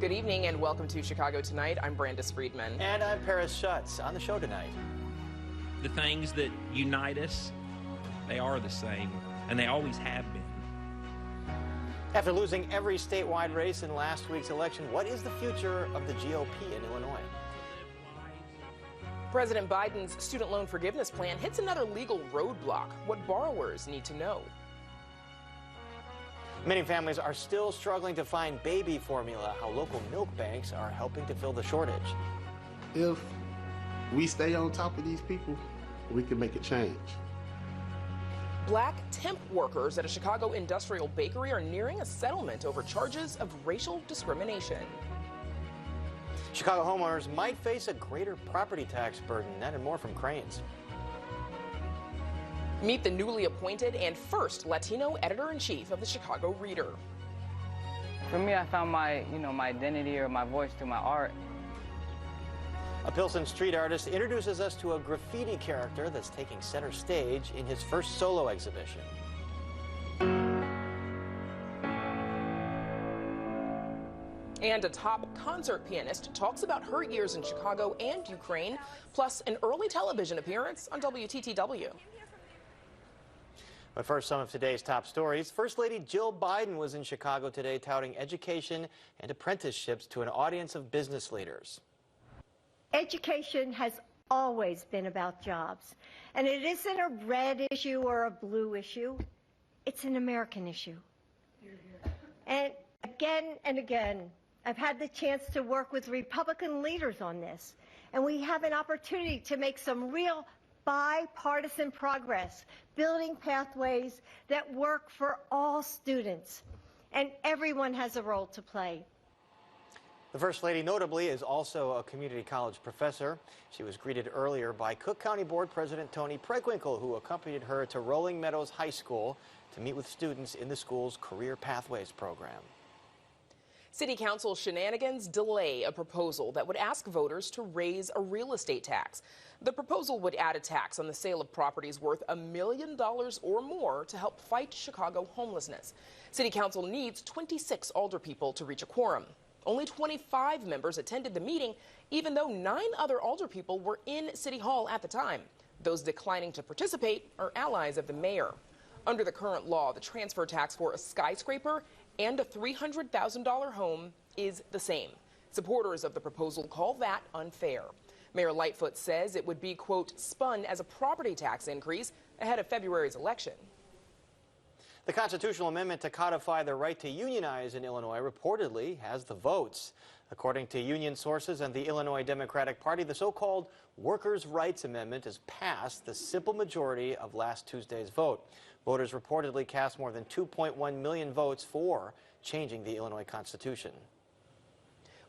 Good evening and welcome to Chicago Tonight. I'm Brandis Friedman. And I'm Paris Schutz. On the show tonight, the things that unite us, they are the same, and they always have been. After losing every statewide race in last week's election, what is the future of the GOP in Illinois? President Biden's student loan forgiveness plan hits another legal roadblock. What borrowers need to know. Many families are still struggling to find baby formula, how local milk banks are helping to fill the shortage. If we stay on top of these people, we can make a change. Black temp workers at a Chicago industrial bakery are nearing a settlement over charges of racial discrimination. Chicago homeowners might face a greater property tax burden. That and more from Cranes. Meet the newly appointed and first Latino editor-in-chief of the Chicago Reader. For me, I found my identity or my voice through my art. A Pilsen street artist introduces us to a graffiti character that's taking center stage in his first solo exhibition. And a top concert pianist talks about her years in Chicago and Ukraine, plus an early television appearance on WTTW. But first, some of today's top stories. First Lady Jill Biden was in Chicago today touting education and apprenticeships to an audience of business leaders. Education has always been about jobs, and it isn't a red issue or a blue issue. It's an American issue. And again, I've had the chance to work with Republican leaders on this, and we have an opportunity to make some real bipartisan progress, building pathways that work for all students, and everyone has a role to play. The First Lady, notably, is also a community college professor. She was greeted earlier by Cook County Board President Tony Preckwinkle, who accompanied her to Rolling Meadows High School to meet with students in the school's Career Pathways program. City Council shenanigans delay a proposal that would ask voters to raise a real estate tax. The proposal would add a tax on the sale of properties worth $1 million or more to help fight Chicago homelessness. City Council needs 26 alderpeople to reach a quorum. Only 25 members attended the meeting, even though 9 other alderpeople were in City Hall at the time. Those declining to participate are allies of the mayor. Under the current law, the transfer tax for a skyscraper and a $300,000 home is the same. Supporters of the proposal call that unfair. Mayor Lightfoot says it would be, quote, spun as a property tax increase ahead of February's election. The constitutional amendment to codify the right to unionize in Illinois reportedly has the votes. According to union sources and the Illinois Democratic Party, the so-called Workers' Rights Amendment has passed the simple majority of last Tuesday's vote. Voters reportedly cast more than 2.1 million votes for changing the Illinois Constitution.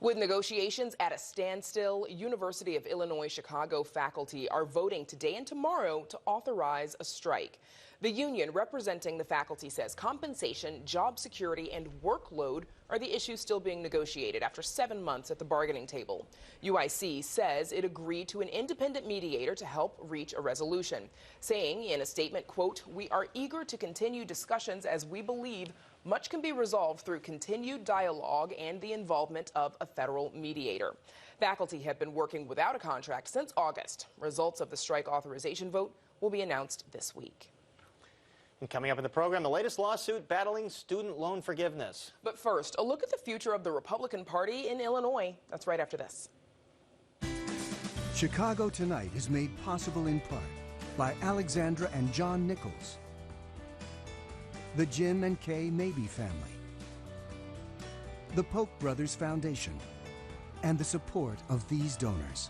With negotiations at a standstill, University of Illinois Chicago faculty are voting today and tomorrow to authorize a strike. The union representing the faculty says compensation, job security, and workload are the issues still being negotiated after 7 months at the bargaining table. UIC says it agreed to an independent mediator to help reach a resolution, saying in a statement, quote, "We are eager to continue discussions as we believe much can be resolved through continued dialogue and the involvement of a federal mediator." Faculty have been working without a contract since August. Results of the strike authorization vote will be announced this week. And coming up in the program, the latest lawsuit battling student loan forgiveness. But first, a look at the future of the Republican Party in Illinois. That's right after this. Chicago Tonight is made possible in part by Alexandra and John Nichols, the Jim and Kay Mabey family, the Polk Brothers Foundation, and the support of these donors.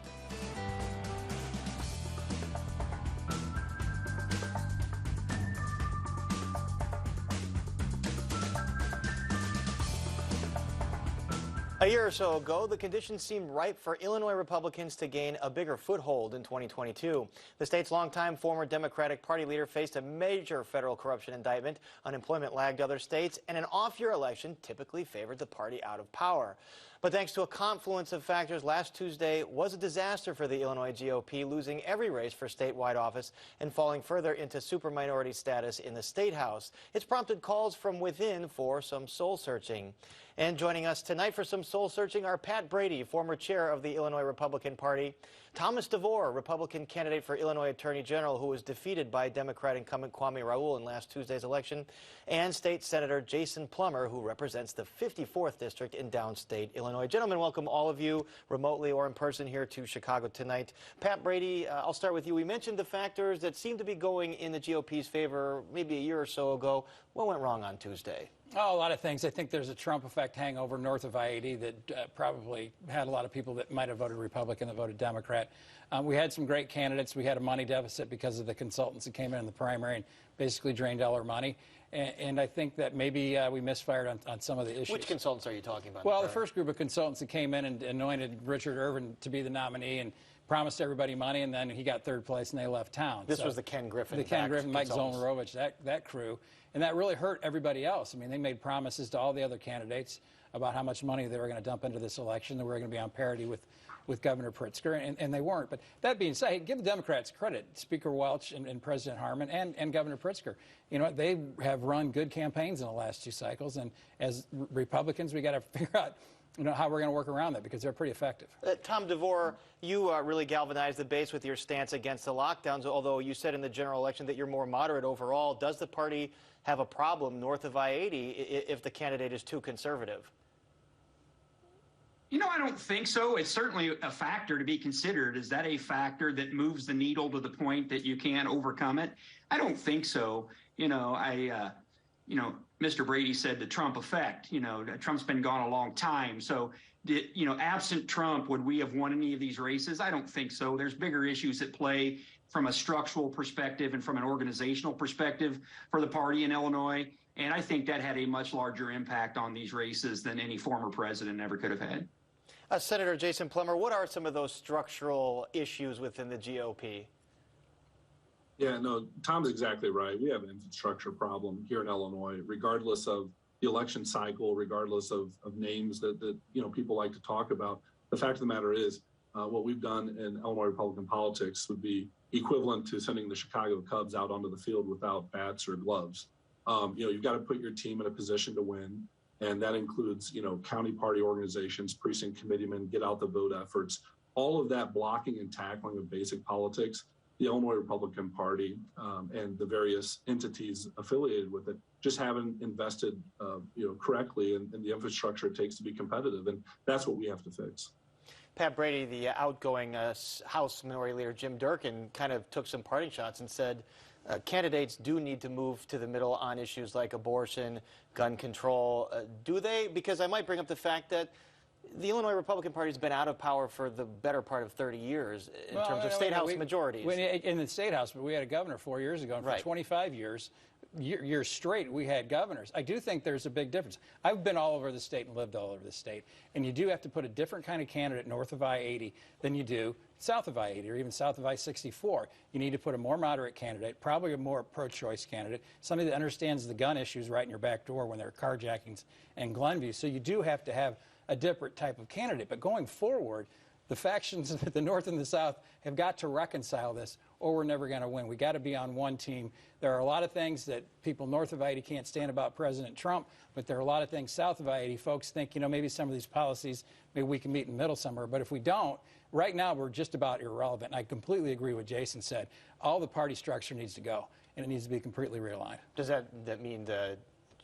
A year or so ago, the conditions seemed ripe for Illinois Republicans to gain a bigger foothold in 2022. The state's longtime former Democratic Party leader faced a major federal corruption indictment, unemployment lagged other states, and an off-year election typically favored the party out of power. But thanks to a confluence of factors, last Tuesday was a disaster for the Illinois GOP, losing every race for statewide office and falling further into superminority status in the State House. It's prompted calls from within for some soul-searching. And joining us tonight for some soul-searching are Pat Brady, former chair of the Illinois Republican Party, Thomas DeVore, Republican candidate for Illinois Attorney General, who was defeated by Democrat incumbent Kwame Raoul in last Tuesday's election, and State Senator Jason Plummer, who represents the 54th District in downstate Illinois. Gentlemen, welcome all of you, remotely or in person, here to Chicago tonight. Pat Brady, I'll start with you. We mentioned the factors that seem to be going in the GOP's favor maybe a year or so ago. What went wrong on Tuesday? Oh, a lot of things. I think there's a Trump effect hangover north of I-80 that probably had a lot of people that might have voted Republican that voted Democrat. We had some great candidates. We had a money deficit because of the consultants that came in the primary and basically drained all our money. And I think that maybe we misfired on some of the issues. Which consultants are you talking about? Well, the first group of consultants that came in and anointed Richard Irvin to be the nominee and promised everybody money, and then he got third place and they left town. This was the Ken Griffin. The Ken Griffin, Mike Zolnarovich, that crew. And that really hurt everybody else. I mean, they made promises to all the other candidates about how much money they were going to dump into this election, that we were going to be on parity with Governor Pritzker, and they weren't. But that being said, give the Democrats credit, Speaker Welch and President Harmon and Governor Pritzker. You know, they have run good campaigns in the last two cycles, and as Republicans, we got to figure out how we're going to work around that, because they're pretty effective. Tom DeVore, you really galvanized the base with your stance against the lockdowns, although you said in the general election that you're more moderate overall. Does the party have a problem north of I-80 if the candidate is too conservative? You know, I don't think so. It's certainly a factor to be considered. Is that a factor that moves the needle to the point that you can't overcome it? I don't think so. Mr. Brady said the Trump effect. Trump's been gone a long time. So, absent Trump, would we have won any of these races? I don't think so. There's bigger issues at play from a structural perspective and from an organizational perspective for the party in Illinois. And I think that had a much larger impact on these races than any former president ever could have had. Senator Jason Plummer, what are some of those structural issues within the GOP? Yeah, no, Tom's exactly right. We have an infrastructure problem here in Illinois, regardless of the election cycle, regardless of names that people like to talk about. The fact of the matter is, what we've done in Illinois Republican politics would be equivalent to sending the Chicago Cubs out onto the field without bats or gloves. You've got to put your team in a position to win, and that includes, county party organizations, precinct committeemen, get out the vote efforts, all of that blocking and tackling of basic politics. The Illinois Republican Party and the various entities affiliated with it just haven't invested, correctly in the infrastructure it takes to be competitive, and that's what we have to fix. Pat Brady, the outgoing House Minority Leader Jim Durkin, kind of took some parting shots and said candidates do need to move to the middle on issues like abortion, gun control. Do they? Because I might bring up the fact that the Illinois Republican Party has been out of power for the better part of 30 years in terms of state house majorities. In the state house, but we had a governor 4 years ago, and for 25 years straight, we had governors. I do think there's a big difference. I've been all over the state and lived all over the state, and you do have to put a different kind of candidate north of I-80 than you do south of I-80 or even south of I-64. You need to put a more moderate candidate, probably a more pro-choice candidate, somebody that understands the gun issues right in your back door when there are carjackings and Glenview. So you do have to have a different type of candidate. But going forward, the factions at the North and the South have got to reconcile this, or we're never going to win. We got to be on one team. There are a lot of things that people north of I-80 can't stand about President Trump, but there are a lot of things south of I-80. Folks think, maybe some of these policies, maybe we can meet in the middle somewhere. But if we don't, right now we're just about irrelevant. And I completely agree with what Jason said. All the party structure needs to go, and it needs to be completely realigned. Does that mean the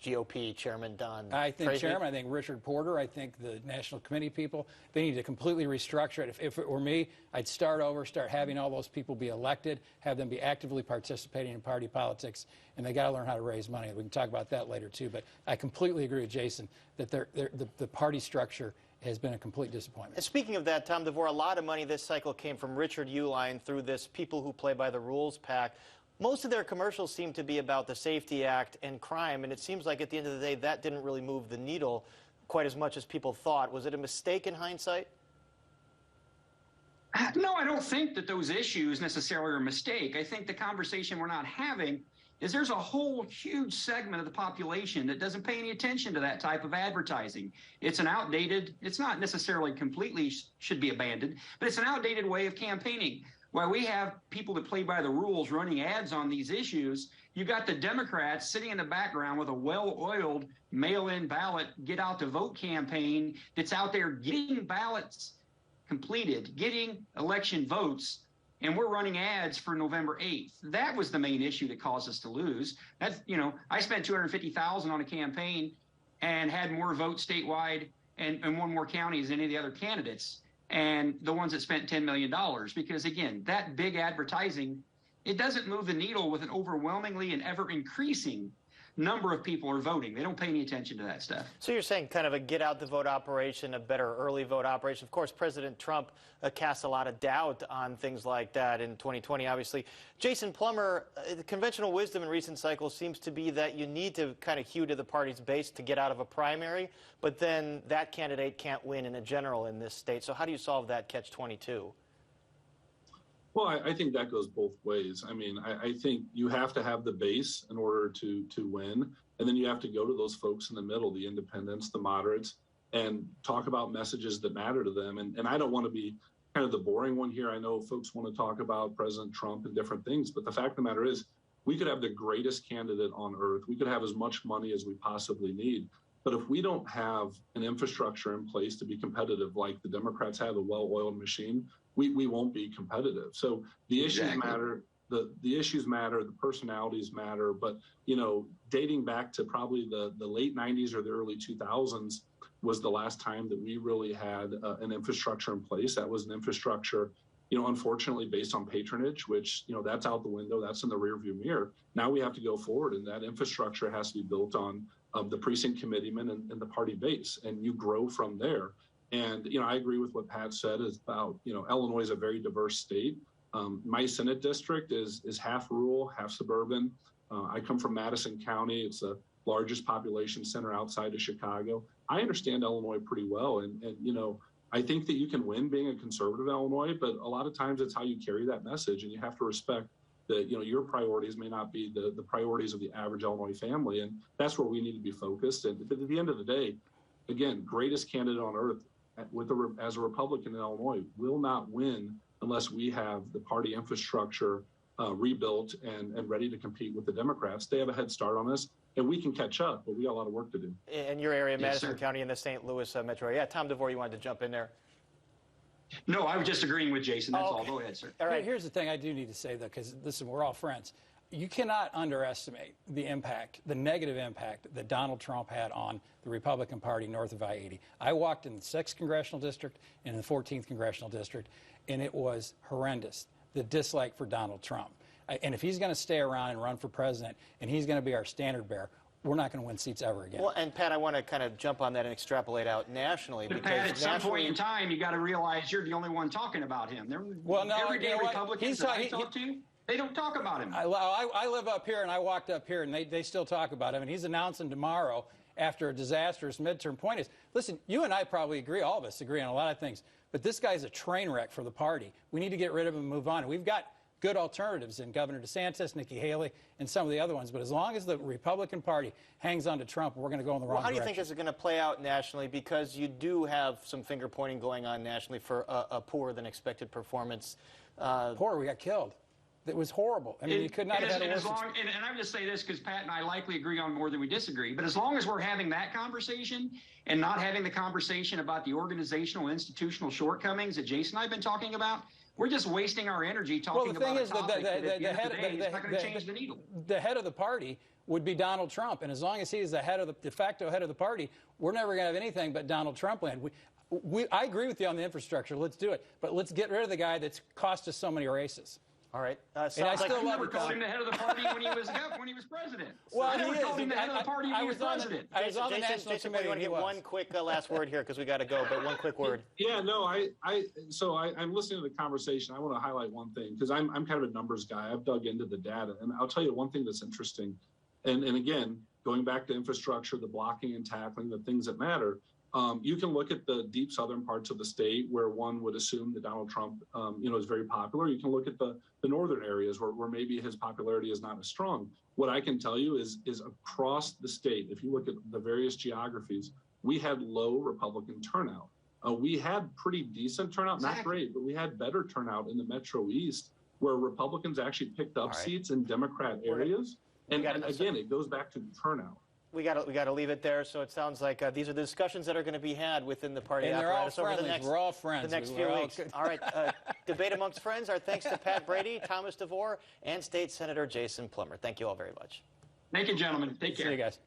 GOP chairman Don Chairman, I think Richard Porter, I think the National Committee people, they need to completely restructure it. If it were me, I'd start over, start having all those people be elected, have them be actively participating in party politics, and they got to learn how to raise money. We can talk about that later too, but I completely agree with Jason that the party structure has been a complete disappointment. And speaking of that, Tom DeVore, a lot of money this cycle came from Richard Uihlein through this People Who Play by the Rules PAC. Most of their commercials seem to be about the Safety Act and crime, and it seems like at the end of the day that didn't really move the needle quite as much as people thought. Was it a mistake in hindsight? No, I don't think that those issues necessarily are a mistake. I think the conversation we're not having is there's a whole huge segment of the population that doesn't pay any attention to that type of advertising. It's not necessarily completely should be abandoned, but it's an outdated way of campaigning. while we have people that play by the rules running ads on these issues, you got the Democrats sitting in the background with a well-oiled mail-in ballot, get out to vote campaign that's out there getting ballots completed, getting election votes, and we're running ads for November 8th. That was the main issue that caused us to lose. That's, I spent $250,000 on a campaign and had more votes statewide and won more counties than any of the other candidates, and the ones that spent $10 million. Because again, that big advertising, it doesn't move the needle with an overwhelmingly and ever increasing number of people are voting. They don't pay any attention to that stuff. So you're saying kind of a get out the vote operation, a better early vote operation. Of course, President Trump cast a lot of doubt on things like that in 2020, obviously. Jason Plummer, the conventional wisdom in recent cycles seems to be that you need to kind of hew to the party's base to get out of a primary, but then that candidate can't win in a general in this state. So how do you solve that catch-22? Well, I think that goes both ways. I mean, I think you have to have the base in order to win, and then you have to go to those folks in the middle, the independents, the moderates, and talk about messages that matter to them. And I don't want to be kind of the boring one here. I know folks want to talk about President Trump and different things, but the fact of the matter is we could have the greatest candidate on earth. We could have as much money as we possibly need. But if we don't have an infrastructure in place to be competitive, like the Democrats have, a well-oiled machine, we won't be competitive. So the issues matter, the issues matter, the personalities matter. But, dating back to probably the late 90s or the early 2000s was the last time that we really had an infrastructure in place. That was an infrastructure, unfortunately based on patronage, which, that's out the window, that's in the rearview mirror. Now we have to go forward, and that infrastructure has to be built on the precinct committeemen and the party base, and you grow from there. And, I agree with what Pat said is about, Illinois is a very diverse state. My Senate district is half rural, half suburban. I come from Madison County. It's the largest population center outside of Chicago. I understand Illinois pretty well. And I think that you can win being a conservative in Illinois, but a lot of times it's how you carry that message. And you have to respect that, your priorities may not be the priorities of the average Illinois family. And that's where we need to be focused. And at the end of the day, again, greatest candidate on earth, as a Republican in Illinois, will not win unless we have the party infrastructure rebuilt and ready to compete with the Democrats. They have a head start on us, and we can catch up, but we got a lot of work to do. In your area, Madison County and the St. Louis metro area. Yeah, Tom DeVore, you wanted to jump in there. No, I was just agreeing with Jason. That's all. Go ahead, sir. All right. Here's the thing I do need to say, though, because, listen, we're all friends. You cannot underestimate the impact, the negative impact that Donald Trump had on the Republican Party north of I-80. I walked in the 6th Congressional District and the 14th Congressional District, and it was horrendous, the dislike for Donald Trump. And if he's going to stay around and run for president, and he's going to be our standard bearer, we're not going to win seats ever again. Well, and Pat, I want to kind of jump on that and extrapolate out nationally. But Pat, at some point in time, you got to realize you're the only one talking about him. Everyday Republicans that I talk to, they don't talk about him. I live up here, and I walked up here, and they still talk about him. And he's announcing tomorrow, after a disastrous midterm. Point is, listen, you and I probably agree, all of us agree on a lot of things, but this guy's a train wreck for the party. We need to get rid of him and move on. And we've got good alternatives in Governor DeSantis, Nikki Haley, and some of the other ones. But as long as the Republican Party hangs on to Trump, we're going to go in the wrong direction. How do you think this is going to play out nationally? Because you do have some finger-pointing going on nationally for a poorer-than-expected performance. Poor, we got killed. It was horrible. I mean, you could not have had a worse. And I would just say this because Pat and I likely agree on more than we disagree. But as long as we're having that conversation and not having the conversation about the organizational, institutional shortcomings that Jason and I have been talking about, we're just wasting our energy talking about a topic that at the end of the day is not going to change the needle. The head of the party would be Donald Trump. And as long as he is the head of the de facto head of the party, we're never going to have anything but Donald Trump land. I agree with you on the infrastructure. Let's do it. But let's get rid of the guy that's cost us so many races. All right. I never called him the head of the party when he was president. Well, I never called him the head of the party when he was president. I was on the national committee. You want to get one quick last word here because we got to go, but one quick word. Yeah, no, I'm listening to the conversation. I want to highlight one thing because I'm kind of a numbers guy. I've dug into the data, and I'll tell you one thing that's interesting. And again, going back to infrastructure, the blocking and tackling, the things that matter. You can look at the deep southern parts of the state where one would assume that Donald Trump, is very popular. You can look at the northern areas where maybe his popularity is not as strong. What I can tell you is across the state, if you look at the various geographies, we had low Republican turnout. We had pretty decent turnout, not great, but we had better turnout in the Metro East, where Republicans actually picked up seats in Democrat areas. And again, it goes back to the turnout. We got to leave it there. So it sounds like these are the discussions that are going to be had within the party and apparatus they're all over the next. We're all friends. The next few weeks. All right, debate amongst friends. Our thanks to Pat Brady, Thomas DeVore, and State Senator Jason Plummer. Thank you all very much. Thank you, gentlemen. Take care. See you guys.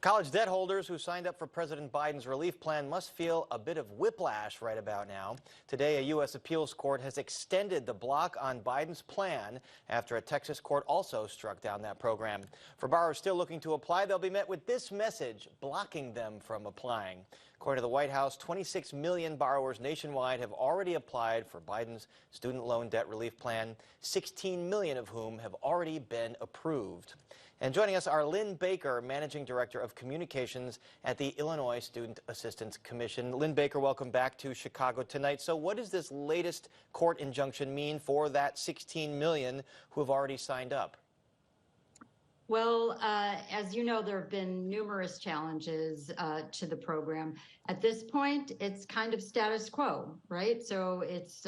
College debt holders who signed up for President Biden's relief plan must feel a bit of whiplash right about now. Today, a U.S. appeals court has extended the block on Biden's plan after a Texas court also struck down that program. For borrowers still looking to apply, they'll be met with this message blocking them from applying. According to the White House, 26 million borrowers nationwide have already applied for Biden's student loan debt relief plan, 16 million of whom have already been approved. And joining us are Lynn Baker, Managing Director of Communications at the Illinois Student Assistance Commission. Lynn Baker, welcome back to Chicago tonight. So what does this latest court injunction mean for that 16 million who have already signed up? Well, as you know, there have been numerous challenges to the program. At this point, it's kind of status quo, right? So it's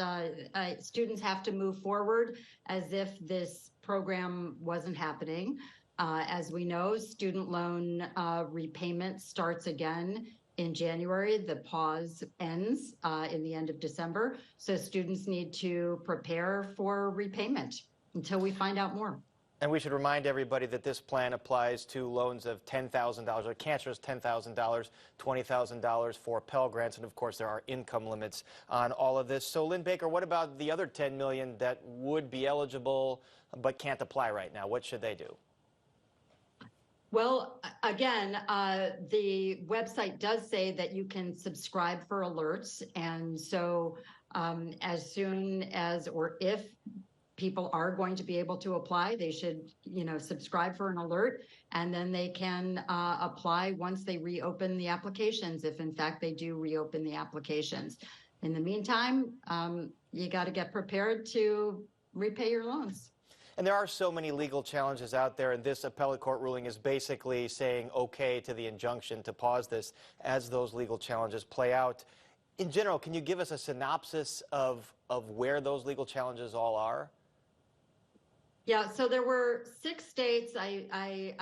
students have to move forward as if this program wasn't happening. As we know, student loan repayment starts again in January. The pause ends in the end of December. So students need to prepare for repayment until we find out more. And we should remind everybody that this plan applies to loans of $10,000, or cancerous $10,000, $20,000 for Pell Grants, and of course there are income limits on all of this. So Lynn Baker, what about the other 10 million that would be eligible but can't apply right now? What should they do? Well, again, the website does say that you can subscribe for alerts. And so as soon as, or if people are going to be able to apply, they should, subscribe for an alert, and then they can apply once they reopen the applications, if in fact they do reopen the applications. In the meantime, you got to get prepared to repay your loans. And there are so many legal challenges out there, and this appellate court ruling is basically saying okay to the injunction to pause this as those legal challenges play out. In general, can you give us a synopsis of where those legal challenges all are? Yeah, so there were 6 states. I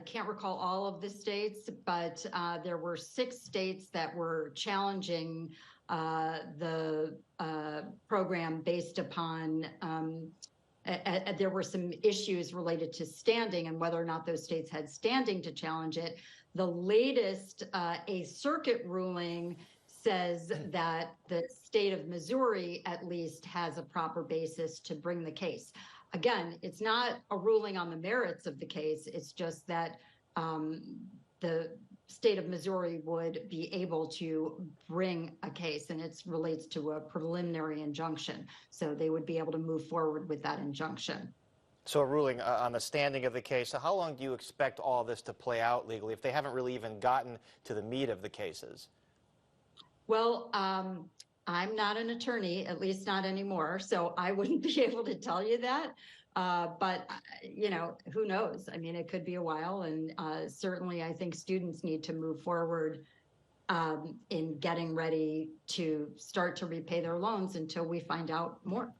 can't recall all of the states, but there were 6 states that were challenging the program based upon there were some issues related to standing and whether or not those states had standing to challenge it. The latest, a circuit ruling says that the state of Missouri at least has a proper basis to bring the case. Again, it's not a ruling on the merits of the case. It's just that the state of Missouri would be able to bring a case, and it relates to a preliminary injunction. So they would be able to move forward with that injunction. So a ruling on the standing of the case. So how long do you expect all this to play out legally if they haven't really even gotten to the meat of the cases? Well, I'm not an attorney, at least not anymore, so I wouldn't be able to tell you that. But, who knows? I mean, it could be a while. And certainly, I think students need to move forward in getting ready to start to repay their loans until we find out more.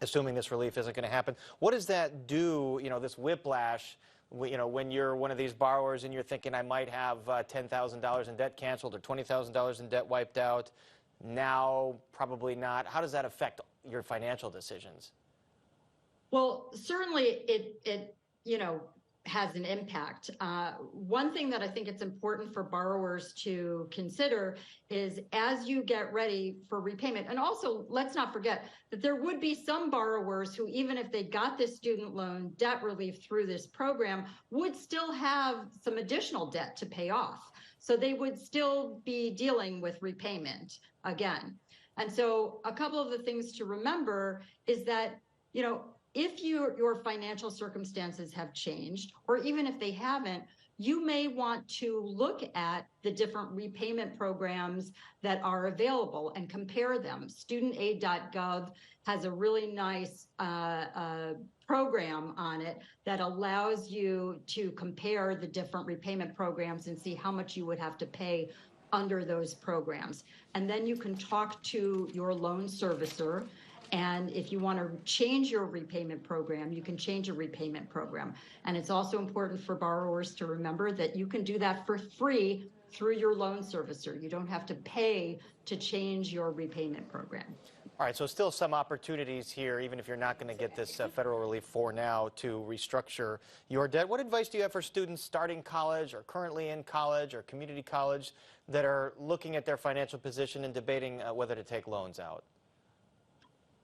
Assuming this relief isn't going to happen, what does that do, this whiplash, when you're one of these borrowers and you're thinking I might have $10,000 in debt canceled or $20,000 in debt wiped out, now probably not. How does that affect your financial decisions? Well, certainly it has an impact. One thing that I think it's important for borrowers to consider is as you get ready for repayment, and also let's not forget that there would be some borrowers who, even if they got this student loan debt relief through this program, would still have some additional debt to pay off. So they would still be dealing with repayment again. And so a couple of the things to remember is that, if your financial circumstances have changed, or even if they haven't, you may want to look at the different repayment programs that are available and compare them. Studentaid.gov has a really nice program on it that allows you to compare the different repayment programs and see how much you would have to pay under those programs. And then you can talk to your loan servicer. And if you want to change your repayment program, you can change your repayment program. And it's also important for borrowers to remember that you can do that for free through your loan servicer. You don't have to pay to change your repayment program. All right, so still some opportunities here, even if you're not going to get this federal relief for now, to restructure your debt. What advice do you have for students starting college or currently in college or community college that are looking at their financial position and debating whether to take loans out?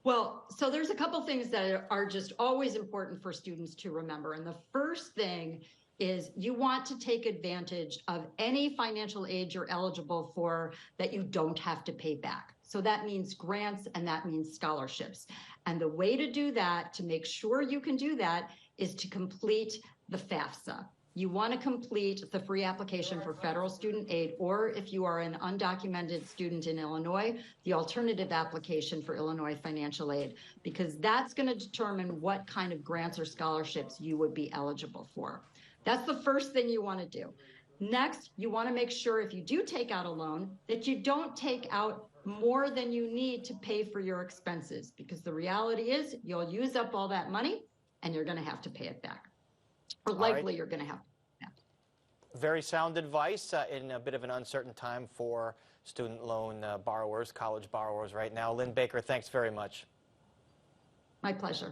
Well, so there's a couple things that are just always important for students to remember. And the first thing is you want to take advantage of any financial aid you're eligible for that you don't have to pay back. So that means grants and that means scholarships. And the way to do that, to make sure you can do that, is to complete the FAFSA. You want to complete the free application for federal student aid, or if you are an undocumented student in Illinois, the alternative application for Illinois financial aid, because that's going to determine what kind of grants or scholarships you would be eligible for. That's the first thing you want to do. Next, you want to make sure if you do take out a loan that you don't take out more than you need to pay for your expenses, because the reality is you'll use up all that money and you're going to have to pay it back. Or likely you're going to have to pay it back. Very sound advice in a bit of an uncertain time for student loan borrowers, college borrowers right now. Lynn Baker, thanks very much. My pleasure.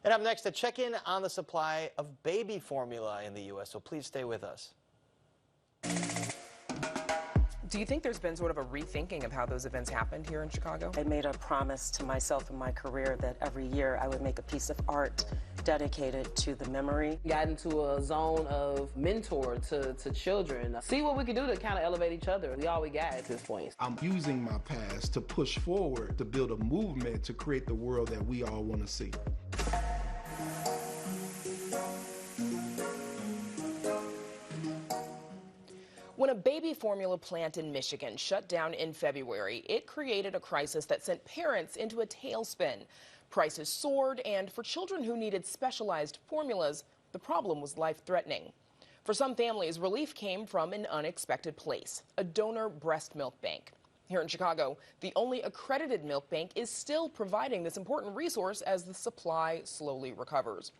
And up next, a check-in on the supply of baby formula in the U.S., so please stay with us. Do you think there's been sort of a rethinking of how those events happened here in Chicago? I made a promise to myself in my career that every year I would make a piece of art dedicated to the memory. Got into a zone of mentor to children. See what we can do to kind of elevate each other. We all we got at this point. I'm using my past to push forward, to build a movement to create the world that we all want to see. When a baby formula plant in Michigan shut down in February, it created a crisis that sent parents into a tailspin. Prices soared, and for children who needed specialized formulas, the problem was life-threatening. For some families, relief came from an unexpected place, a donor breast milk bank. Here in Chicago, the only accredited milk bank is still providing this important resource as the supply slowly recovers.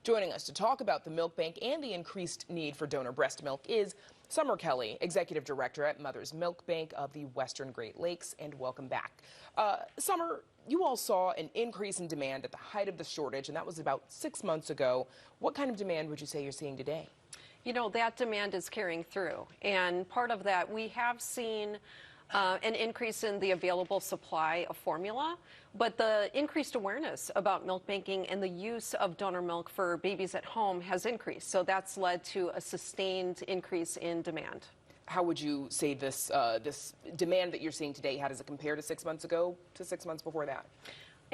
Joining us to talk about the milk bank and the increased need for donor breast milk is Summer Kelly, Executive Director at Mother's Milk Bank of the Western Great Lakes, and welcome back. Summer, you all saw an increase in demand at the height of the shortage, and that was about 6 months ago. What kind of demand would you say you're seeing today? You know, that demand is carrying through, and part of that, we have seen an increase in the available supply of formula, but the increased awareness about milk banking and the use of donor milk for babies at home has increased. So that's led to a sustained increase in demand. How would you say this demand that you're seeing today, how does it compare to 6 months ago to 6 months before that?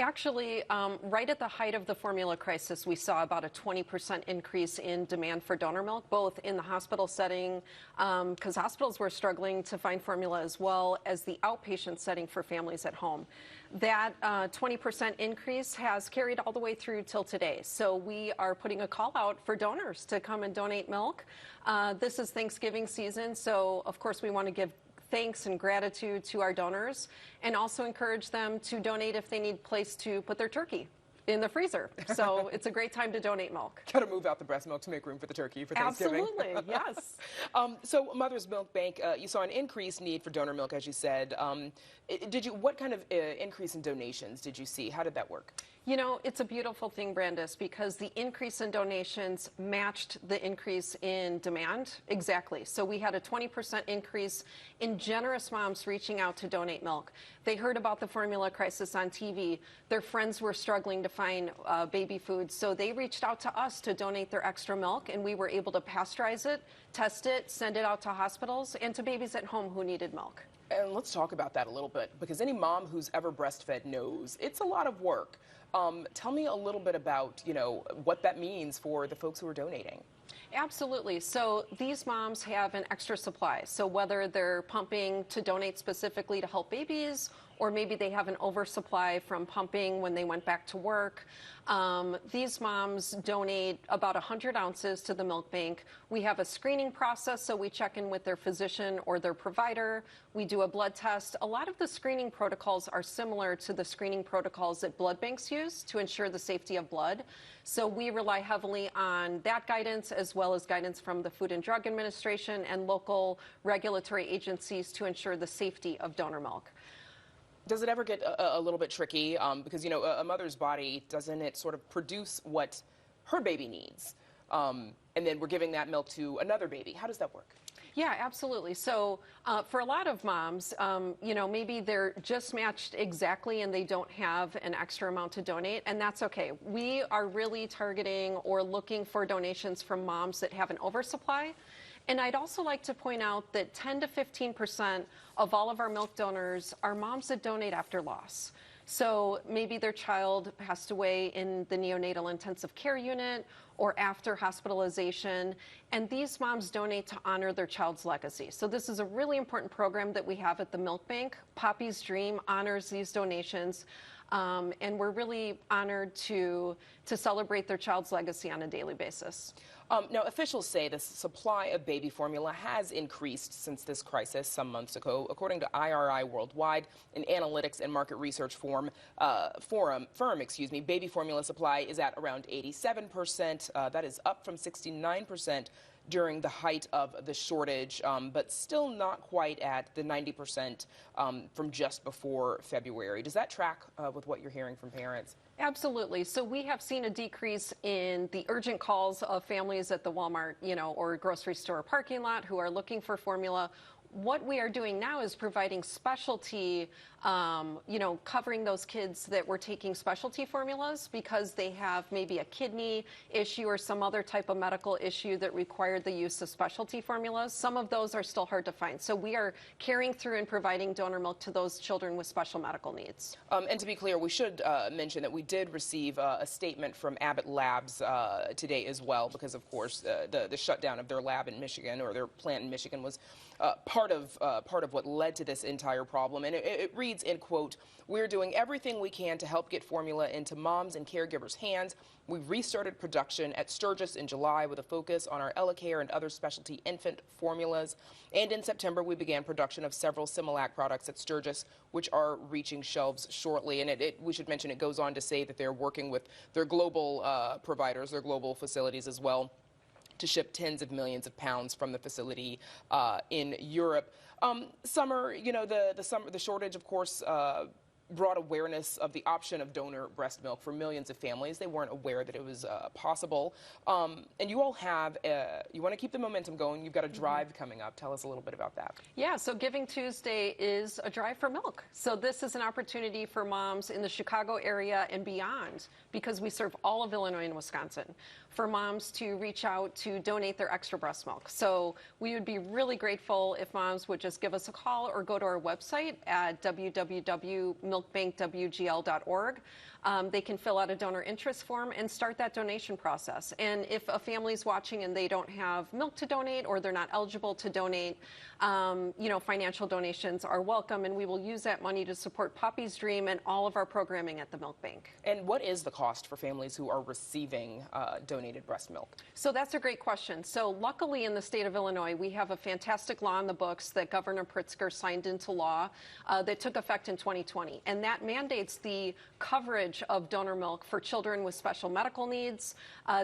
Actually, right at the height of the formula crisis, we saw about a 20% increase in demand for donor milk, both in the hospital setting, because hospitals were struggling to find formula, as well as the outpatient setting for families at home. That 20% increase has carried all the way through till today. So we are putting a call out for donors to come and donate milk. This is Thanksgiving season, so of course we want to give thanks and gratitude to our donors, and also encourage them to donate if they need a place to put their turkey in the freezer. So it's a great time to donate milk. Got to move out the breast milk to make room for the turkey for Thanksgiving. Absolutely, yes. So Mother's Milk Bank, you saw an increased need for donor milk, as you said. What kind of increase in donations did you see? How did that work? You know, it's a beautiful thing, Brandis, because the increase in donations matched the increase in demand. Exactly. So we had a 20% increase in generous moms reaching out to donate milk. They heard about the formula crisis on TV. Their friends were struggling to find baby food, so they reached out to us to donate their extra milk, and we were able to pasteurize it, test it, send it out to hospitals and to babies at home who needed milk. And let's talk about that a little bit, because any mom who's ever breastfed knows it's a lot of work. Tell me a little bit about, what that means for the folks who are donating. Absolutely. So these moms have an extra supply. So whether they're pumping to donate specifically to help babies, or maybe they have an oversupply from pumping when they went back to work, these moms donate about 100 ounces to the milk bank. We have a screening process, so we check in with their physician or their provider. We do a blood test. A lot of the screening protocols are similar to the screening protocols that blood banks use to ensure the safety of blood. So we rely heavily on that guidance, as well as guidance from the Food and Drug Administration and local regulatory agencies to ensure the safety of donor milk. Does it ever get a little bit tricky? Because, you know, a mother's body, doesn't it sort of produce what her baby needs? And then we're giving that milk to another baby. How does that work? Yeah, absolutely. So for a lot of moms, you know, maybe they're just matched exactly and they don't have an extra amount to donate, and that's okay. We are really targeting or looking for donations from moms that have an oversupply. And I'd also like to point out that 10 to 15% of all of our milk donors are moms that donate after loss. So maybe their child passed away in the neonatal intensive care unit or after hospitalization, and these moms donate to honor their child's legacy. So this is a really important program that we have at the Milk Bank. Poppy's Dream honors these donations, and we're really honored to celebrate their child's legacy on a daily basis. Now, officials say the supply of baby formula has increased since this crisis some months ago. According to IRI Worldwide, an analytics and market research firm, baby formula supply is at around 87%. That is up from 69% during the height of the shortage, but still not quite at the 90% from just before February. Does that track with what you're hearing from parents? Absolutely. So we have seen a decrease in the urgent calls of families at the Walmart, you know, or grocery store parking lot who are looking for formula. What we are doing now is providing specialty, you know, covering those kids that were taking specialty formulas because they have maybe a kidney issue or some other type of medical issue that required the use of specialty formulas. Some of those are still hard to find. So we are carrying through and providing donor milk to those children with special medical needs. And to be clear, we should mention that we did receive a statement from Abbott Labs today as well, because of course the shutdown of their lab in Michigan, or their plant in Michigan, was part of what led to this entire problem. And it reads, in quote, "We're doing everything we can to help get formula into moms and caregivers' hands. We restarted production at Sturgis in July with a focus on our EllaCare and other specialty infant formulas. And in September, we began production of several Similac products at Sturgis, which are reaching shelves shortly." And we should mention, it goes on to say that they're working with their global providers, their global facilities as well, to ship tens of millions of pounds from the facility in Europe. Summer, you know, the shortage, of course, brought awareness of the option of donor breast milk for millions of families. They weren't aware that it was possible. And you all have, you want to keep the momentum going. You've got a drive coming up. Tell us a little bit about that. Yeah, so Giving Tuesday is a drive for milk. So this is an opportunity for moms in the Chicago area and beyond, because we serve all of Illinois and Wisconsin, for moms to reach out to donate their extra breast milk. So we would be really grateful if moms would just give us a call or go to our website at www.milkbankwgl.org. They can fill out a donor interest form and start that donation process. And if a family's watching and they don't have milk to donate, or they're not eligible to donate, you know, financial donations are welcome, and we will use that money to support Poppy's Dream and all of our programming at the Milk Bank. And what is the cost for families who are receiving donated breast milk? So that's a great question. So luckily in the state of Illinois, we have a fantastic law in the books that Governor Pritzker signed into law that took effect in 2020. And that mandates the coverage of donor milk for children with special medical needs.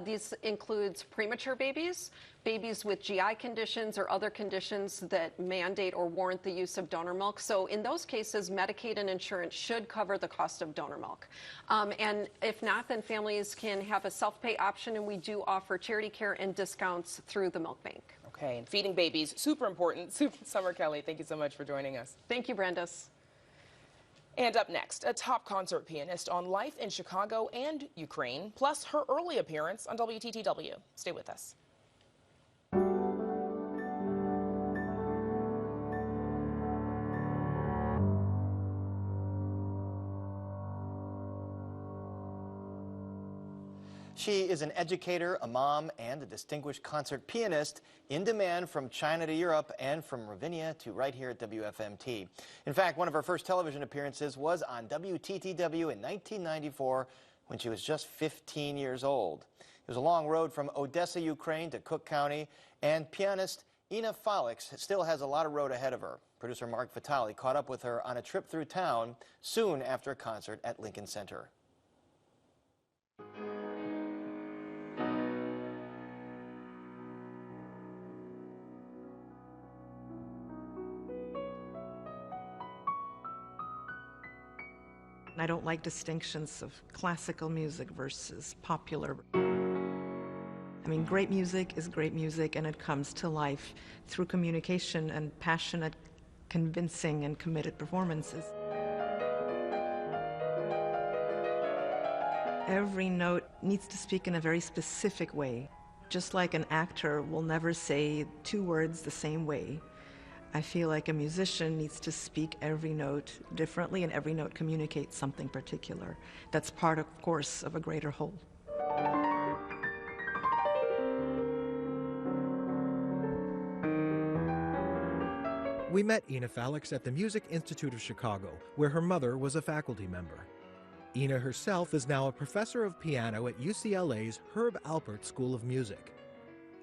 These includes premature babies, babies with GI conditions or other conditions that mandate or warrant the use of donor milk. So in those cases, Medicaid and insurance should cover the cost of donor milk. And if not, then families can have a self-pay option, and we do offer charity care and discounts through the Milk Bank. Okay, and feeding babies, super important. Summer Kelly, thank you so much for joining us. Thank you, Brandis. And up next, a top concert pianist on life in Chicago and Ukraine, plus her early appearance on WTTW. Stay with us. She is an educator, a mom, and a distinguished concert pianist in demand from China to Europe and from Ravinia to right here at WFMT. In fact, one of her first television appearances was on WTTW in 1994 when she was just 15 years old. It was a long road from Odessa, Ukraine to Cook County, and pianist Ina Felix still has a lot of road ahead of her. Producer Mark Vitale caught up with her on a trip through town soon after a concert at Lincoln Center. I don't like distinctions of classical music versus popular. I mean, great music is great music, and it comes to life through communication and passionate, convincing, and committed performances. Every note needs to speak in a very specific way. Just like an actor will never say two words the same way, I feel like a musician needs to speak every note differently, and every note communicates something particular. That's part, of course, of a greater whole. We met Ina Felix at the Music Institute of Chicago, where her mother was a faculty member. Ina herself is now a professor of piano at UCLA's Herb Alpert School of Music.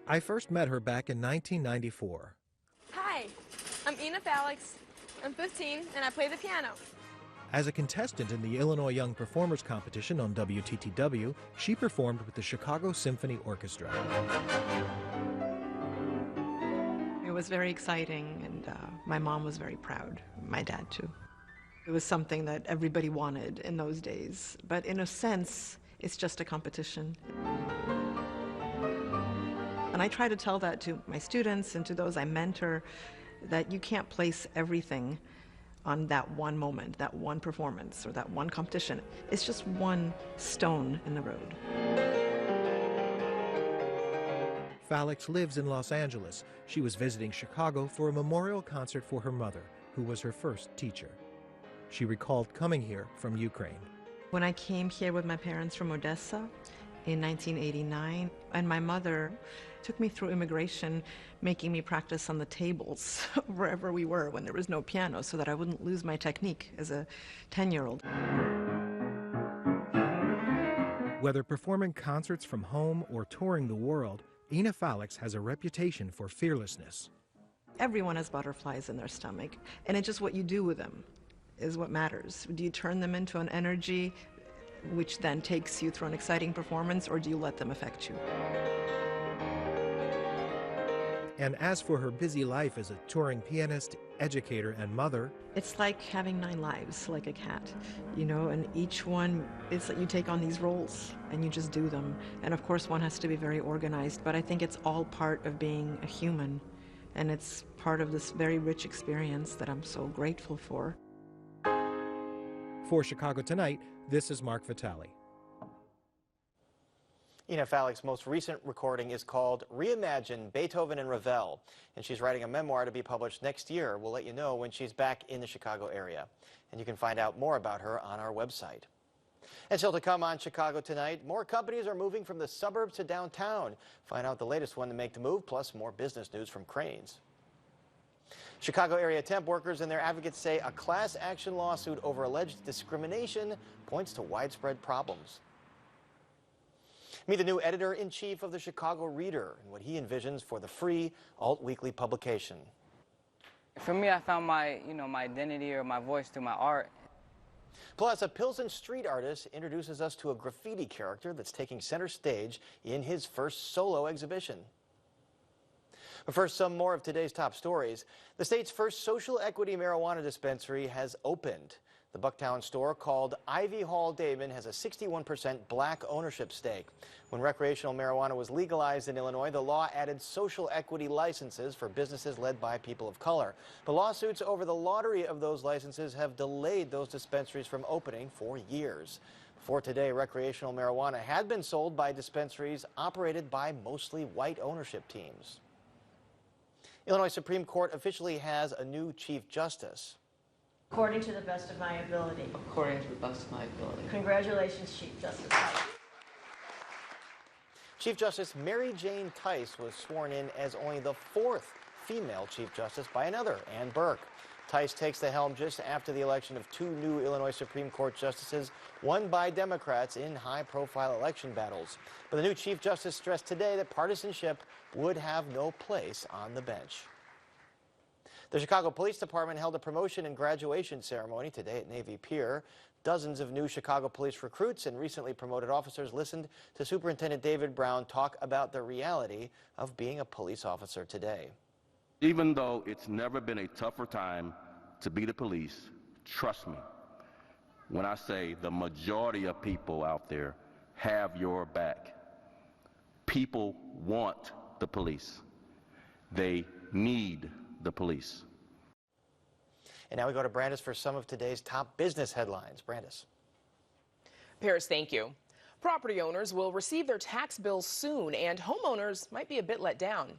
I first met her back in 1994. Hi, I'm Ina Felix. I'm 15 and I play the piano. As a contestant in the Illinois Young Performers Competition on WTTW, she performed with the Chicago Symphony Orchestra. It was very exciting, and my mom was very proud, my dad too. It was something that everybody wanted in those days, but in a sense, it's just a competition. And I try to tell that to my students and to those I mentor, that you can't place everything on that one moment, that one performance, or that one competition. It's just one stone in the road. Felix lives in Los Angeles. She was visiting Chicago for a memorial concert for her mother, who was her first teacher. She recalled coming here from Ukraine. When I came here with my parents from Odessa in 1989, and my mother took me through immigration, making me practice on the tables wherever we were when there was no piano, so that I wouldn't lose my technique as a 10-year-old. Whether performing concerts from home or touring the world, Ina Felix has a reputation for fearlessness. Everyone has butterflies in their stomach, and it's just what you do with them is what matters. Do you turn them into an energy which then takes you through an exciting performance, or do you let them affect you? And as for her busy life as a touring pianist, educator, and mother, it's like having 9 lives, like a cat, you know, and each one, it's like you take on these roles and you just do them. And of course, one has to be very organized, but I think it's all part of being a human, and it's part of this very rich experience that I'm so grateful for. For Chicago Tonight, this is Mark Vitale. Ina Felix's most recent recording is called Reimagine Beethoven and Ravel, and she's writing a memoir to be published next year. We'll let you know when she's back in the Chicago area, and you can find out more about her on our website. And still to come on Chicago Tonight, more companies are moving from the suburbs to downtown. Find out the latest one to make the move, plus more business news from Cranes. Chicago area temp workers and their advocates say a class action lawsuit over alleged discrimination points to widespread problems. Meet the new editor-in-chief of the Chicago Reader and what he envisions for the free alt-weekly publication. For me, I found my identity or my voice through my art. Plus, a Pilsen street artist introduces us to a graffiti character that's taking center stage in his first solo exhibition. But first, some more of today's top stories. The state's first social equity marijuana dispensary has opened. The Bucktown store, called Ivy Hall Damon, has a 61% black ownership stake. When recreational marijuana was legalized in Illinois, the law added social equity licenses for businesses led by people of color. The lawsuits over the lottery of those licenses have delayed those dispensaries from opening for years. Before today, recreational marijuana had been sold by dispensaries operated by mostly white ownership teams. Illinois Supreme Court officially has a new Chief Justice. According to the best of my ability. According to the best of my ability. Congratulations, Chief Justice. Chief Justice Mary Jane Tice was sworn in as only the 4th female Chief Justice by another, Ann Burke. Tice takes the helm just after the election of 2 new Illinois Supreme Court justices, won by Democrats in high-profile election battles. But the new Chief Justice stressed today that partisanship would have no place on the bench. The Chicago Police Department held a promotion and graduation ceremony today at Navy Pier. Dozens of new Chicago police recruits and recently promoted officers listened to Superintendent David Brown talk about the reality of being a police officer today. Even though it's never been a tougher time to be the police, trust me when I say the majority of people out there have your back. People want the police. They need the police. And now we go to Brandis for some of today's top business headlines. Brandis. Paris, thank you. Property owners will receive their tax bills soon, and homeowners might be a bit let down.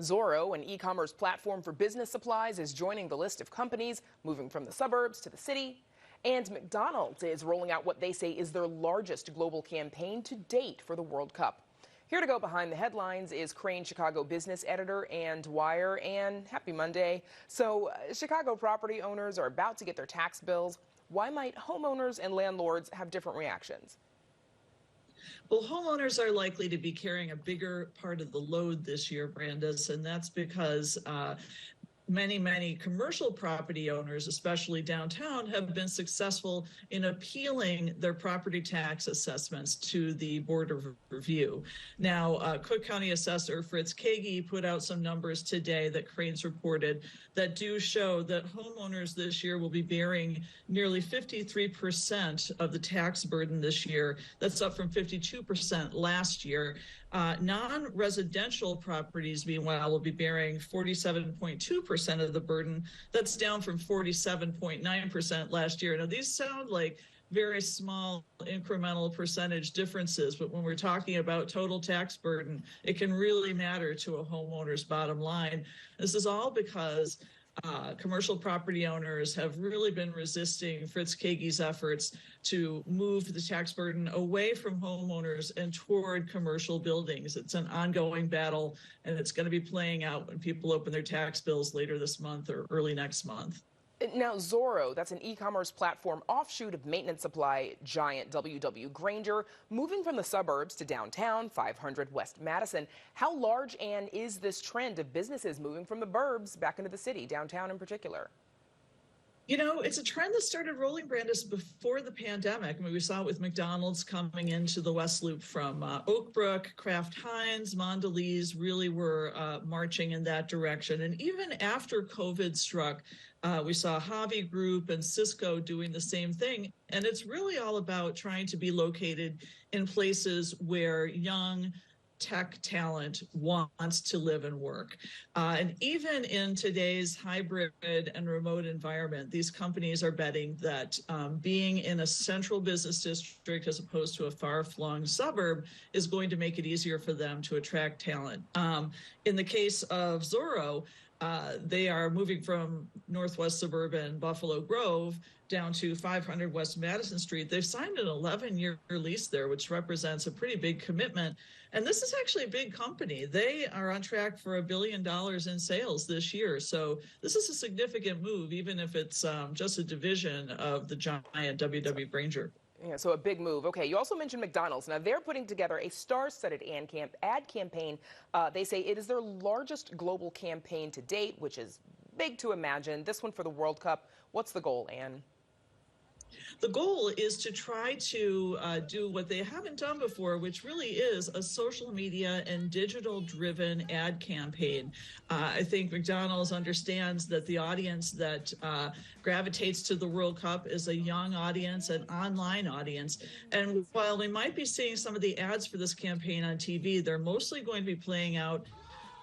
Zorro, an e-commerce platform for business supplies, is joining the list of companies moving from the suburbs to the city. And McDonald's is rolling out what they say is their largest global campaign to date for the World Cup. Here to go behind the headlines is Crane Chicago business editor Ann Dwyer. Ann, happy Monday. So Chicago property owners are about to get their tax bills. Why might homeowners and landlords have different reactions? Well, homeowners are likely to be carrying a bigger part of the load this year, Brandis, and that's because many commercial property owners, especially downtown, have been successful in appealing their property tax assessments to the Board of Review. Now, Cook County Assessor Fritz Kagi put out some numbers today that Crane's reported that do show that homeowners this year will be bearing nearly 53% of the tax burden this year. That's up from 52% last year. Non-residential properties, meanwhile, will be bearing 47.2% of the burden. That's down from 47.9% last year. Now, these sound like very small incremental percentage differences, but when we're talking about total tax burden, it can really matter to a homeowner's bottom line. This is all because commercial property owners have really been resisting Fritz Kagi's efforts to move the tax burden away from homeowners and toward commercial buildings. It's an ongoing battle, and it's going to be playing out when people open their tax bills later this month or early next month. Now, Zorro, that's an e-commerce platform offshoot of maintenance supply giant W.W. Grainger, moving from the suburbs to downtown, 500 West Madison. How large, Ann, is this trend of businesses moving from the burbs back into the city, downtown in particular? You know, it's a trend that started rolling, Brandis, before the pandemic. I mean, we saw it with McDonald's coming into the West Loop from Oak Brook, Kraft Heinz, Mondelez really were marching in that direction. And even after COVID struck, we saw Hobby Group and Cisco doing the same thing. And it's really all about trying to be located in places where young tech talent wants to live and work. And even in today's hybrid and remote environment, these companies are betting that being in a central business district as opposed to a far-flung suburb is going to make it easier for them to attract talent. In the case of Zorro, they are moving from northwest suburban Buffalo Grove down to 500 West Madison Street. They've signed an 11-year lease there, which represents a pretty big commitment. And this is actually a big company. They are on track for $1 billion in sales this year. So this is a significant move, even if it's just a division of the giant W.W. Grainger. Yeah, so a big move. Okay, you also mentioned McDonald's. Now, they're putting together a star-studded ad campaign. They say it is their largest global campaign to date, which is big to imagine. This one for the World Cup. What's the goal, Ann? The goal is to try to do what they haven't done before, which really is a social media and digital-driven ad campaign. I think McDonald's understands that the audience that gravitates to the World Cup is a young audience, an online audience. And while we might be seeing some of the ads for this campaign on TV, they're mostly going to be playing out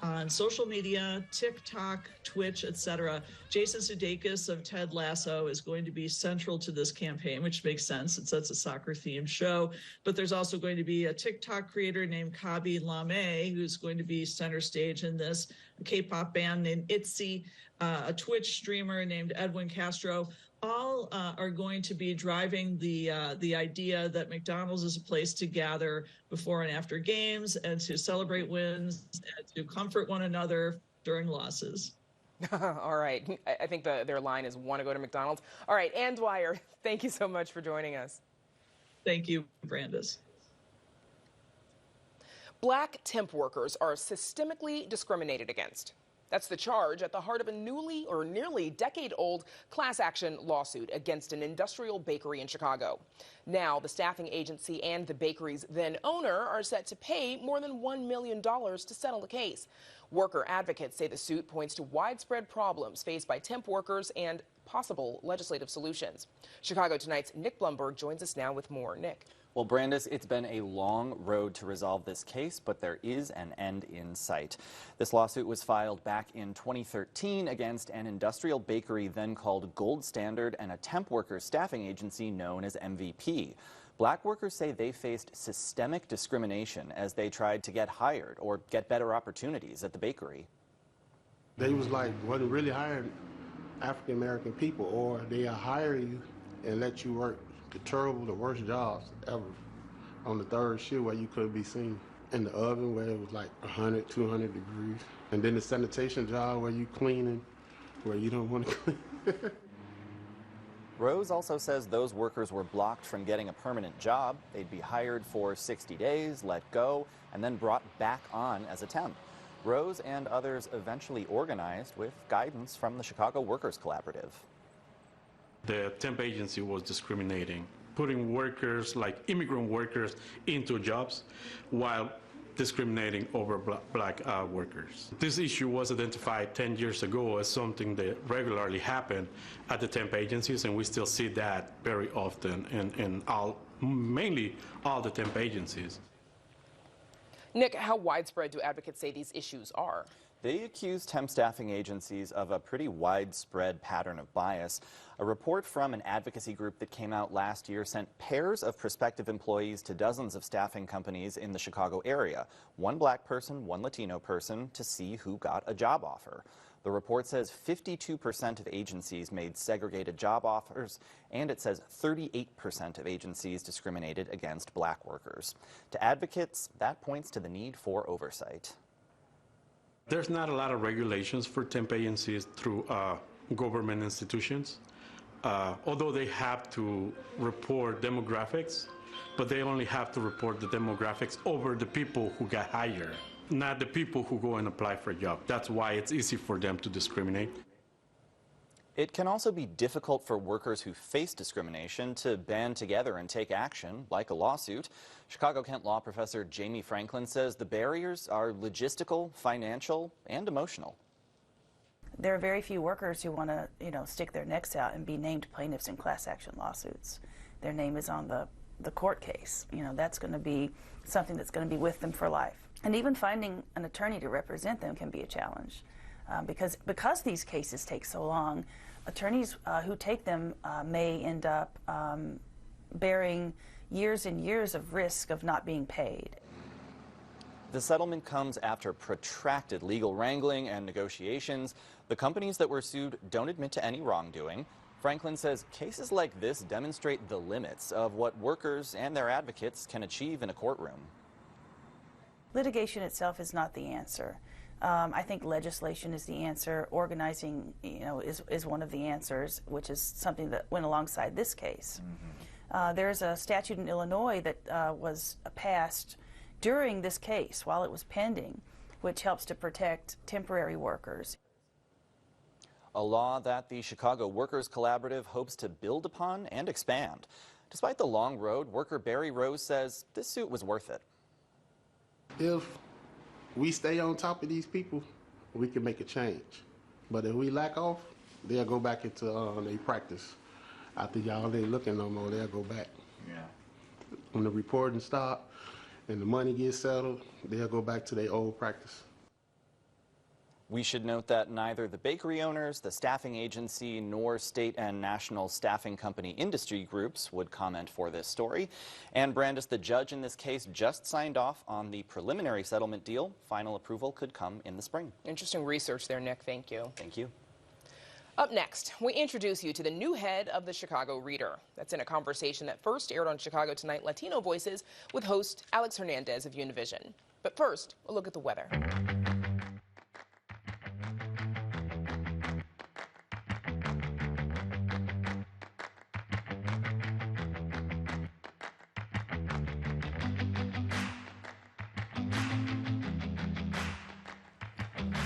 on social media, TikTok, Twitch, etc. Jason Sudeikis of Ted Lasso is going to be central to this campaign, which makes sense since that's a soccer-themed show. But there's also going to be a TikTok creator named Kabi Lame, who's going to be center stage in this, a K-pop band named ITZY, a Twitch streamer named Edwin Castro. all are going to be driving the idea that McDonald's is a place to gather before and after games and to celebrate wins and to comfort one another during losses. All right. I think their line is want to go to McDonald's. All right. Ann Dwyer, thank you so much for joining us. Thank you, Brandis. Black temp workers are systemically discriminated against. That's the charge at the heart of a nearly decade-old class action lawsuit against an industrial bakery in Chicago. Now, the staffing agency and the bakery's then owner are set to pay more than $1 million to settle the case. Worker advocates say the suit points to widespread problems faced by temp workers and possible legislative solutions. Chicago Tonight's Nick Blumberg joins us now with more. Nick. Well, Brandis, it's been a long road to resolve this case, but there is an end in sight. This lawsuit was filed back in 2013 against an industrial bakery then called Gold Standard and a temp worker staffing agency known as MVP. Black workers say they faced systemic discrimination as they tried to get hired or get better opportunities at the bakery. They wasn't really hiring African American people, or they hire you and let you work the worst jobs ever on the third shift where you couldn't be seen. In the oven where it was like 100, 200 degrees. And then the sanitation job where you cleaning where you don't want to clean. Rose also says those workers were blocked from getting a permanent job. They'd be hired for 60 days, let go, and then brought back on as a temp. Rose and others eventually organized with guidance from the Chicago Workers Collaborative. The temp agency was discriminating, putting workers, like immigrant workers, into jobs while discriminating over black workers. This issue was identified 10 years ago as something that regularly happened at the temp agencies, and we still see that very often in mainly all the temp agencies. Nick, how widespread do advocates say these issues are? They accuse temp staffing agencies of a pretty widespread pattern of bias. A report from an advocacy group that came out last year sent pairs of prospective employees to dozens of staffing companies in the Chicago area, one black person, one Latino person, to see who got a job offer. The report says 52% of agencies made segregated job offers, and it says 38% of agencies discriminated against black workers. To advocates, that points to the need for oversight. There's not a lot of regulations for temp agencies through government institutions, although they have to report demographics, but they only have to report the demographics over the people who got hired, not the people who go and apply for a job. That's why it's easy for them to discriminate. It can also be difficult for workers who face discrimination to band together and take action, like a lawsuit. Chicago Kent law professor Jamie Franklin says the barriers are logistical, financial, and emotional. There are very few workers who want to, stick their necks out and be named plaintiffs in class action lawsuits. Their name is on the court case. That's going to be something that's going to be with them for life. And even finding an attorney to represent them can be a challenge. Because these cases take so long, attorneys who take them may end up bearing years and years of risk of not being paid. The settlement comes after protracted legal wrangling and negotiations. The companies that were sued don't admit to any wrongdoing. Franklin says cases like this demonstrate the limits of what workers and their advocates can achieve in a courtroom. Litigation itself is not the answer. I think legislation is the answer. Organizing, is one of the answers, which is something that went alongside this case. There's a statute in Illinois that was passed during this case while it was pending, which helps to protect temporary workers. A law that the Chicago Workers Collaborative hopes to build upon and expand. Despite the long road, worker Barry Rose says this suit was worth it. If we stay on top of these people, we can make a change. But if we lack off, they'll go back into their practice. After y'all ain't looking no more, they'll go back. Yeah. When the reporting stop and the money gets settled, they'll go back to their old practice. We should note that neither the bakery owners, the staffing agency, nor state and national staffing company industry groups would comment for this story. And Brandis, the judge in this case, just signed off on the preliminary settlement deal. Final approval could come in the spring. Interesting research there, Nick. Thank you. Thank you. Up next, we introduce you to the new head of the Chicago Reader. That's in a conversation that first aired on Chicago Tonight Latino Voices with host Alex Hernandez of Univision. But first, a look at the weather.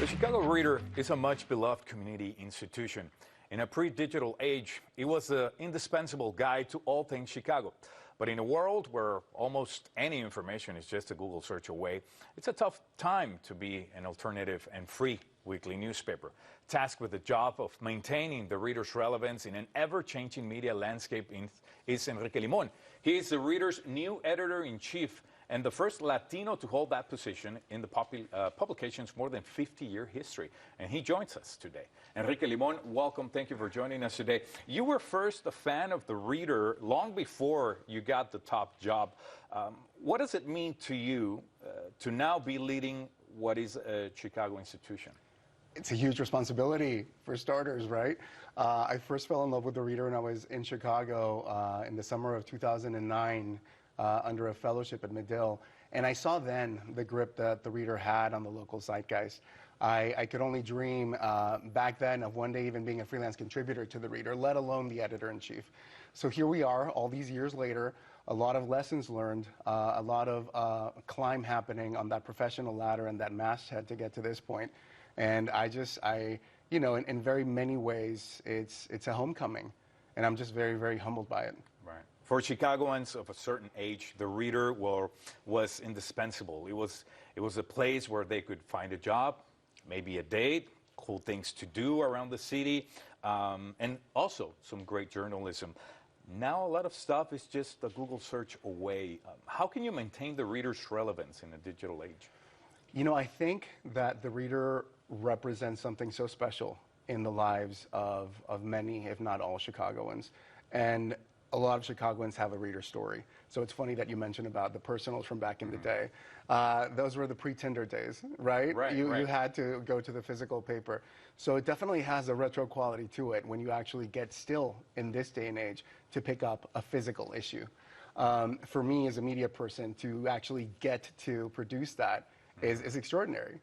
The Chicago Reader is a much-beloved community institution. In a pre-digital age, it was an indispensable guide to all things Chicago. But in a world where almost any information is just a Google search away, it's a tough time to be an alternative and free weekly newspaper. Tasked with the job of maintaining the Reader's relevance in an ever-changing media landscape is Enrique Limon. He is the Reader's new editor-in-chief and the first Latino to hold that position in the publication's more than 50-year history. And he joins us today. Enrique Limon, welcome. Thank you for joining us today. You were first a fan of the Reader long before you got the top job. What does it mean to you to now be leading what is a Chicago institution? It's a huge responsibility, for starters, right? I first fell in love with the Reader when I was in Chicago in the summer of 2009. Under a fellowship at Medill, and I saw then the grip that the Reader had on the local zeitgeist. I could only dream back then of one day even being a freelance contributor to the Reader, let alone the editor-in-chief. So here we are, all these years later, a lot of lessons learned, a lot of climb happening on that professional ladder and that masthead to get to this point. And you know, in very many ways, it's a homecoming, and I'm just very, very humbled by it. Right. For Chicagoans of a certain age, the Reader was indispensable. It was a place where they could find a job, maybe a date, cool things to do around the city, and also some great journalism. Now a lot of stuff is just a Google search away. How can you maintain the Reader's relevance in a digital age? You know, I think that the Reader represents something so special in the lives of many, if not all, Chicagoans. And a lot of Chicagoans have a Reader story. So it's funny that you mentioned about the personals from back in the day. Those were the pre-Tinder days, right? You had to go to the physical paper. So it definitely has a retro quality to it when you actually get still in this day and age to pick up a physical issue. For me as a media person to actually get to produce that is extraordinary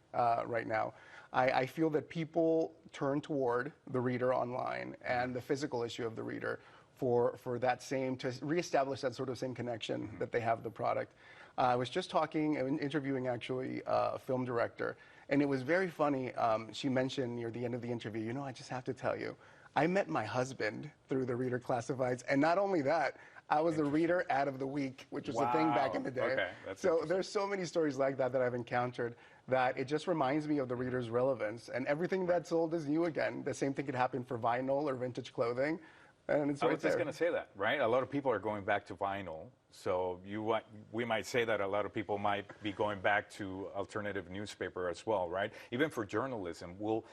right now. I feel that people turn toward the Reader online and the physical issue of the Reader for that same, to reestablish that sort of same connection that they have the product. I was just talking and interviewing actually a film director, and it was very funny. She mentioned near the end of the interview, you know, I just have to tell you, I met my husband through the Reader Classifieds, and not only that, I was a Reader ad of the week, which was a thing back in the day. Okay, so there's so many stories like that I've encountered that it just reminds me of the Reader's relevance, and everything that's old is new again. The same thing could happen for vinyl or vintage clothing. And it's I was just going to say that, right? A lot of people are going back to vinyl. So we might say that a lot of people might be going back to alternative newspaper as well, right? Even for journalism, will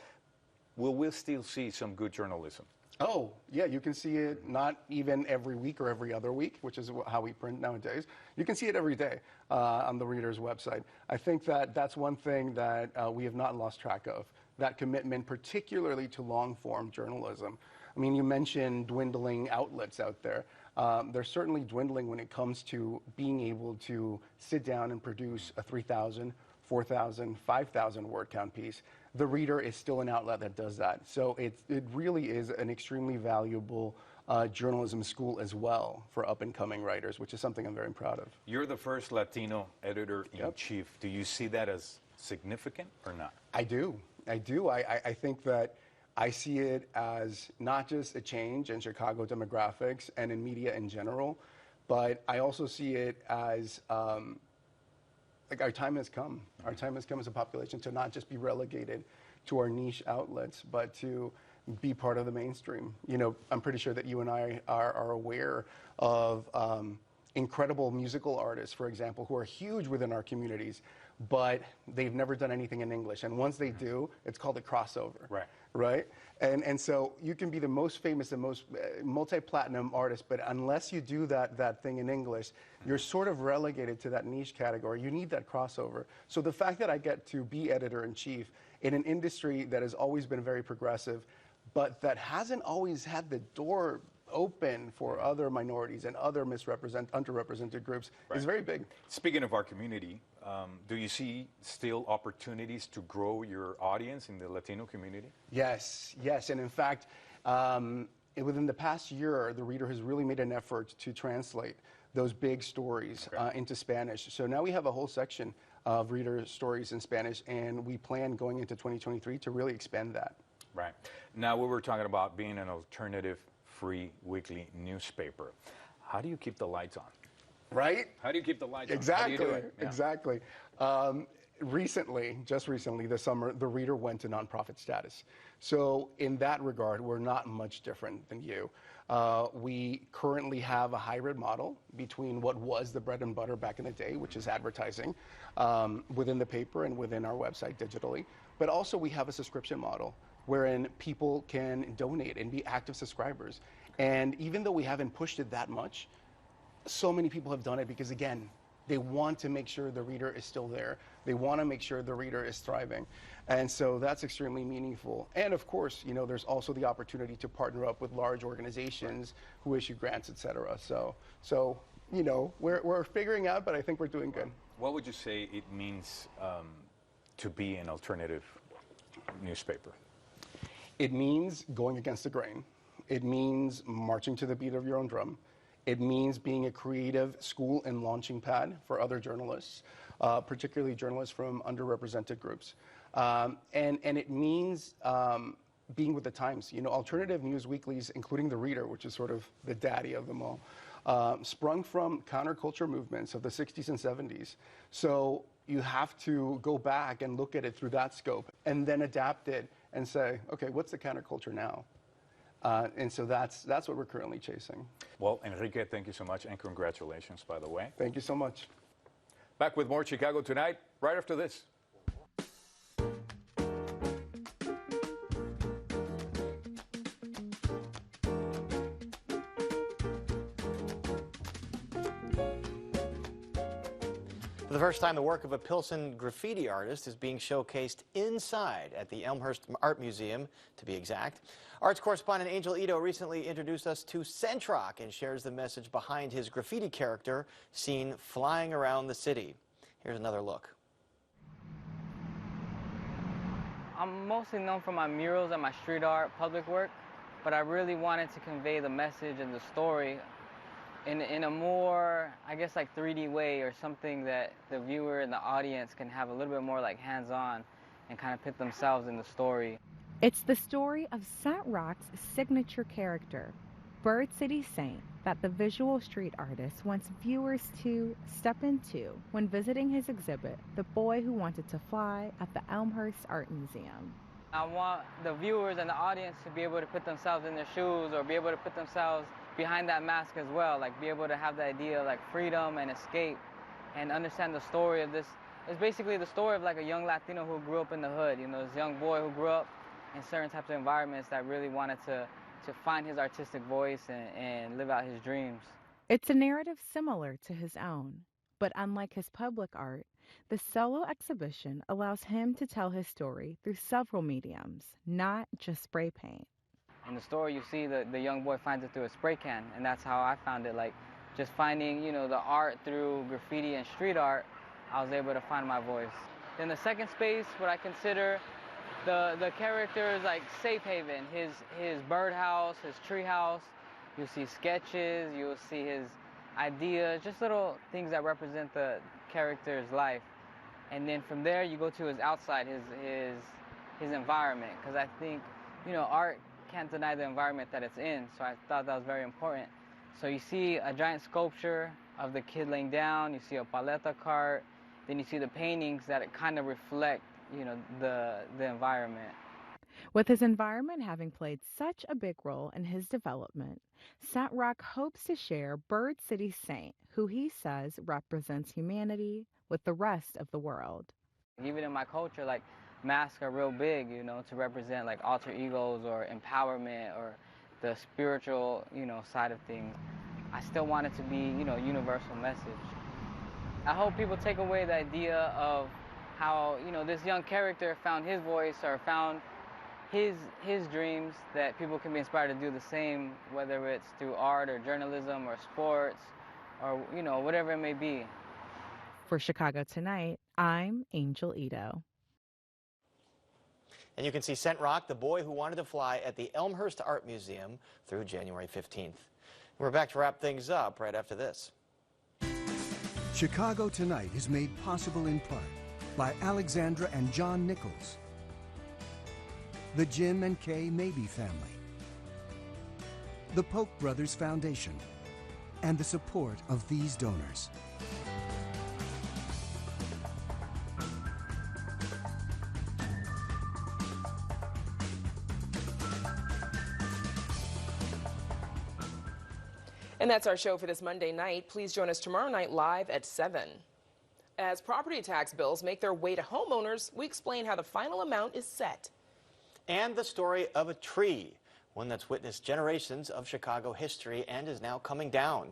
we still see some good journalism? Oh, yeah, you can see it not even every week or every other week, which is how we print nowadays. You can see it every day on the Reader's website. I think that that's one thing that we have not lost track of, that commitment particularly to long-form journalism. I mean, you mentioned dwindling outlets out there. They're certainly dwindling when it comes to being able to sit down and produce a 3,000, 4,000, 5,000 word count piece. The Reader is still an outlet that does that. So it really is an extremely valuable journalism school as well for up-and-coming writers, which is something I'm very proud of. You're the first Latino editor-in-chief. Yep. Do you see that as significant or not? I do. I think that I see it as not just a change in Chicago demographics and in media in general, but I also see it as like our time has come. Our time has come as a population to not just be relegated to our niche outlets, but to be part of the mainstream. You know, I'm pretty sure that you and I are aware of incredible musical artists, for example, who are huge within our communities, but they've never done anything in English. And once they do, it's called a crossover. Right? And so you can be the most famous and most multi-platinum artist, but unless you do that thing in English, you're sort of relegated to that niche category. You need that crossover. So the fact that I get to be editor-in-chief in an industry that has always been very progressive, but that hasn't always had the door open for other minorities and other underrepresented groups is very big. Speaking of our community, do you see still opportunities to grow your audience in the Latino community? Yes, yes. And in fact, within the past year, the Reader has really made an effort to translate those big stories into Spanish. So now we have a whole section of Reader stories in Spanish, and we plan going into 2023 to really expand that. Right. Now, we were talking about being an alternative free weekly newspaper. How do you keep the lights on? Right? How do you keep the lights exactly, on? How do you do it? Yeah. Exactly. Just recently, this summer, the Reader went to nonprofit status. So in that regard, we're not much different than you. We currently have a hybrid model between what was the bread and butter back in the day, which is advertising within the paper and within our website digitally. But also we have a subscription model wherein people can donate and be active subscribers. And even though we haven't pushed it that much, so many people have done it because, again, they want to make sure the Reader is still there. They want to make sure the Reader is thriving. And so that's extremely meaningful. And of course, you know, there's also the opportunity to partner up with large organizations who issue grants, et cetera. So you know, we're figuring out, but I think we're doing good. What would you say it means to be an alternative newspaper? It means going against the grain. It means marching to the beat of your own drum. It means being a creative school and launching pad for other journalists, particularly journalists from underrepresented groups. And it means being with the times. You know, alternative news weeklies, including The Reader, which is sort of the daddy of them all, sprung from counterculture movements of the 60s and 70s. So you have to go back and look at it through that scope and then adapt it and say, okay, what's the counterculture now? And so that's what we're currently chasing. Well, Enrique, thank you so much, and congratulations, by the way. Thank you so much. Back with more Chicago Tonight, right after this. For the first time, the work of a Pilsen graffiti artist is being showcased inside at the Elmhurst Art Museum, to be exact. Arts correspondent Angel Ito recently introduced us to Centrock and shares the message behind his graffiti character seen flying around the city. Here's another look. I'm mostly known for my murals and my street art public work, but I really wanted to convey the message and the story in a more, I guess, like 3D way, or something that the viewer and the audience can have a little bit more like hands-on and kind of put themselves in the story. It's the story of Centrock's signature character, Bird City Saint, that the visual street artist wants viewers to step into when visiting his exhibit, The Boy Who Wanted to Fly, at the Elmhurst Art Museum. I want the viewers and the audience to be able to put themselves in their shoes, or be able to put themselves behind that mask as well, like be able to have the idea of like freedom and escape, and understand the story of this. It's basically the story of like a young Latino who grew up in the hood, you know, this young boy who grew up in certain types of environments that really wanted to find his artistic voice and live out his dreams. It's a narrative similar to his own, but unlike his public art, the solo exhibition allows him to tell his story through several mediums, not just spray paint. In the story, you see the young boy finds it through a spray can, and that's how I found it. Like, just finding, you know, the art through graffiti and street art, I was able to find my voice. In the second space, what I consider the character's like safe haven, his birdhouse, his tree house. You'll see sketches, you'll see his ideas, just little things that represent the character's life. And then from there, you go to his outside, his environment, because I think, you know, art can't deny the environment that it's in, so I thought that was very important. So you see a giant sculpture of the kid laying down, you see a paleta cart, then you see the paintings that kind of reflect, you know, the environment. With his environment having played such a big role in his development, Centrock hopes to share Bird City Saint, who he says represents humanity, with the rest of the world. Even in my culture, like, masks are real big, you know, to represent like alter egos or empowerment or the spiritual, you know, side of things. I still want it to be, you know, universal message. I hope people take away the idea of how, you know, this young character found his voice or found his dreams, that people can be inspired to do the same, whether it's through art or journalism or sports or, you know, whatever it may be. For Chicago Tonight, I'm Angel Ito. And you can see Scent Rock, the boy who wanted to fly, at the Elmhurst Art Museum through January 15th. We're back to wrap things up right after this. Chicago Tonight is made possible in part by Alexandra and John Nichols, the Jim and Kay Mabey family, the Polk Brothers Foundation, and the support of these donors. And that's our show for this Monday night. Please join us tomorrow night live at 7. As property tax bills make their way to homeowners, we explain how the final amount is set. And the story of a tree, one that's witnessed generations of Chicago history and is now coming down.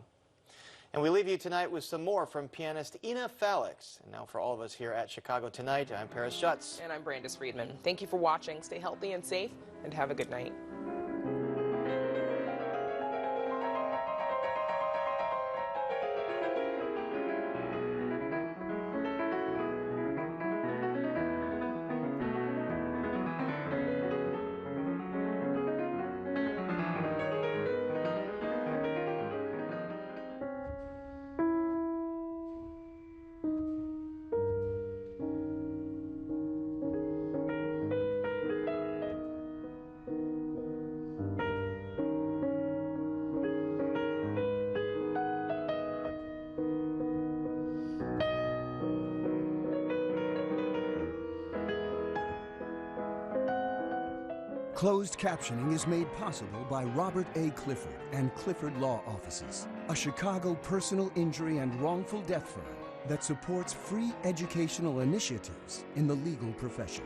And we leave you tonight with some more from pianist Ina Falix. And now for all of us here at Chicago Tonight, I'm Paris Schutz. And I'm Brandis Friedman. Thank you for watching. Stay healthy and safe, and have a good night. Closed captioning is made possible by Robert A. Clifford and Clifford Law Offices, a Chicago personal injury and wrongful death firm that supports free educational initiatives in the legal profession.